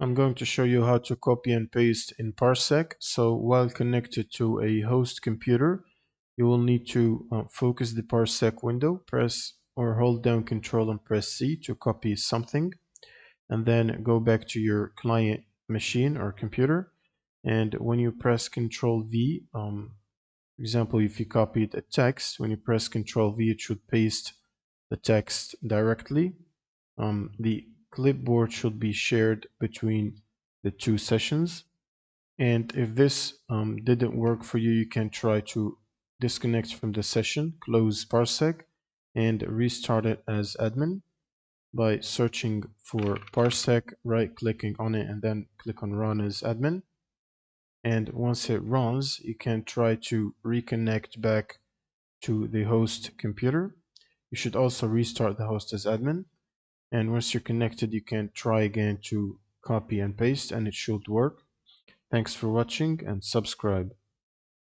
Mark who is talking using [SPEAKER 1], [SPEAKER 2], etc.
[SPEAKER 1] I'm going to show you how to copy and paste in Parsec. So while connected to a host computer, you will need to focus the Parsec window, press or hold down Control and press C to copy something, and then go back to your client machine or computer. And when you press Control V, for example, if you copied a text, when you press Control V, it should paste the text directly. The clipboard should be shared between the two sessions. And if this didn't work for you, you can try to disconnect from the session, close Parsec, and restart it as admin by searching for Parsec, right-clicking on it, and then click on Run as admin. And once it runs, you can try to reconnect back to the host computer. You should also restart the host as admin. And once you're connected, you can try again to copy and paste, and it should work. Thanks for watching and subscribe.